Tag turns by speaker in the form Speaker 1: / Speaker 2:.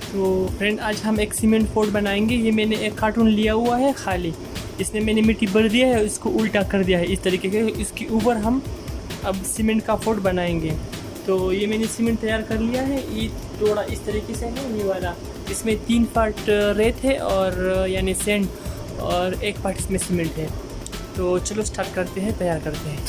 Speaker 1: तो फ्रेंड आज हम एक सीमेंट फोर्ट बनाएंगे। ये मैंने एक कार्टून लिया हुआ है खाली, इसमें मैंने मिट्टी भर दिया है, इसको उल्टा कर दिया है इस तरीके के। इसके ऊपर हम अब सीमेंट का फोर्ट बनाएंगे। तो ये मैंने सीमेंट तैयार कर लिया है। ये थोड़ा इस तरीके से है ये वाला। इसमें 3 पार्ट रेत है और यानी सैंड, और 1 पार्ट इसमें सीमेंट है। तो चलो स्टार्ट करते हैं, तैयार करते हैं।